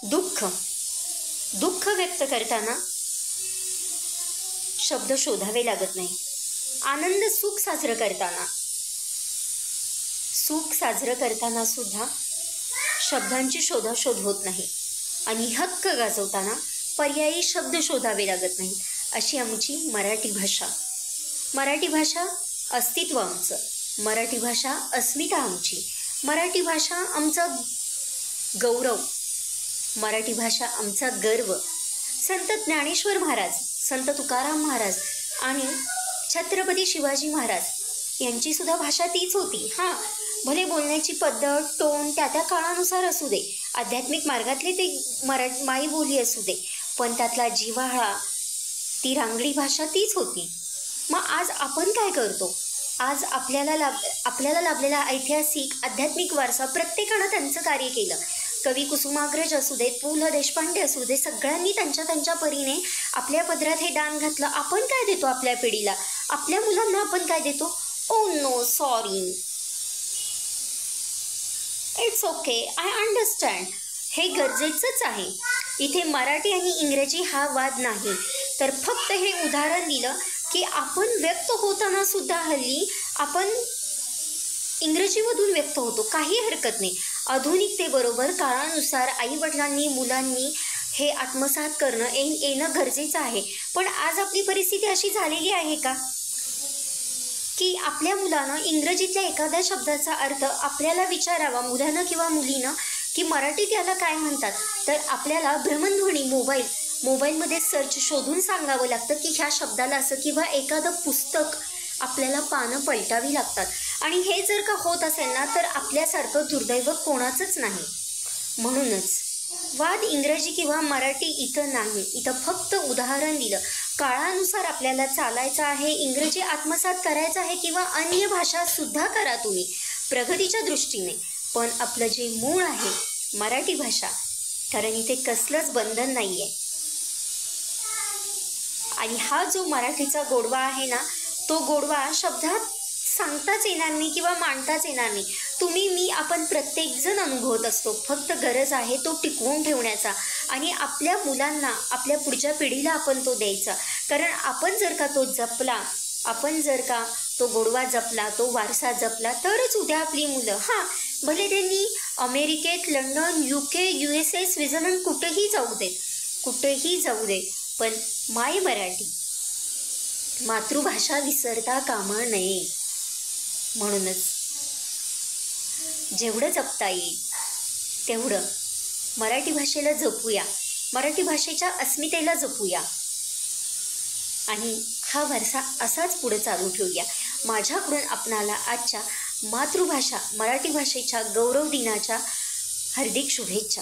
दुःख दुःख व्यक्त करताना शब्द शोधावे लागत नाही. आनंद सुख साजरं करताना सुद्धा शब्दांची शोधाशोध होत नाही. आणि हक्क गाजवताना पर्यायी शब्द शोधावे लागत नाहीत. अशी आमची मराठी भाषा. मराठी भाषा अस्तित्व आमचं. मराठी भाषा अस्मिता आमची. मराठी भाषा आमचा गौरव. मराठी भाषा आमचा गर्व. संत ज्ञानेश्वर महाराज, संत तुकाराम महाराज आणि छत्रपती शिवाजी महाराज यांची सुद्धा भाषा तीच होती. हां, भले बोलण्याची पद्धत, टोन त्या त्या काळानुसार असू दे, आध्यात्मिक मार्गातले ते मायबोली असू दे, पण त्यातला जिव्हाळा, ती रांगडी भाषा तीच होती. मग आज आपण काय करतो? आज आपल्याला लाभलेला ऐतिहासिक आध्यात्मिक वारसा, प्रत्येकानं त्यांचं कार्य केलं. कवी कुसुमाग्रज असू देत, पु ल देशपांडे असू दे, सगळ्यांनी त्यांच्या परीने आपल्या पदरात हे दान घातलं. आपण काय देतो आपल्या पिढीला? आपल्या मुलांना आपण काय देतो? Oh no, sorry, it's okay, I understand. हे गरजेचंच आहे. इथे मराठी आणि इंग्रजी हा वाद नाही, तर फक्त हे उदाहरण दिलं की आपण व्यक्त होताना सुद्धा हल्ली आपण इंग्रजीमधून व्यक्त होतो. काही हरकत नाही. आधुनिकतेबरोबर काळानुसार आईवडिलांनी, मुलांनी हे आत्मसात करणं येणं गरजेचं आहे. पण आज आपली परिस्थिती अशी झालेली आहे का की आपल्या मुलानं इंग्रजीतल्या एखाद्या शब्दाचा अर्थ आपल्याला विचारावा, मुलानं किंवा मुलीनं, की मराठीत याला काय म्हणतात, तर आपल्याला भ्रमणध्वनी मोबाईलमध्ये सर्च शोधून सांगावं लागतं की ह्या शब्दाला असं, किंवा एखादं पुस्तक आपल्याला पानं पलटावी लागतात. आणि हे जर का होत असेल ना, तर आपल्यासारखं दुर्दैव कोणाचंच नाही. म्हणूनच वाद इंग्रजी किंवा मराठी इथं नाही. इथं फक्त उदाहरण दिलं. काळानुसार आपल्याला चालायचं आहे. इंग्रजी आत्मसात करायचं आहे किंवा अन्य भाषा सुद्धा करा तुम्ही प्रगतीच्या दृष्टीने, पण आपलं जे मूळ आहे मराठी भाषा, कारण इथे कसलंच बंधन नाही आहे. आणि हा जो मराठीचा गोडवा आहे ना, तो गोडवा शब्दात सांगताच येणार नाही किंवा मांडताच येणार नाही. तुम्ही, मी, आपण प्रत्येकजण अनुभवत असतो. फक्त गरज आहे तो टिकवून ठेवण्याचा आणि आपल्या मुलांना, आपल्या पुढच्या पिढीला आपण तो द्यायचा. कारण आपण जर का तो जपला, आपण जर का तो गोडवा जपला, तो वारसा जपला, तरच उद्या आपली मुलं, हां, भले त्यांनी अमेरिकेत, लंडन, UK, USA, स्वित्झर्लंड कुठेही जाऊ देत, पण माय मराठी, मातृभाषा विसरता कामा नये. म्हणूनच जेवढं जपता येईल तेवढं मराठी भाषेला जपूया, मराठी भाषेच्या अस्मितेला जपूया आणि हा वारसा असाच पुढे चालू ठेवूया. माझ्याकडून आपणाला आजच्या मातृभाषा मराठी भाषेच्या गौरव दिनाच्या हार्दिक शुभेच्छा.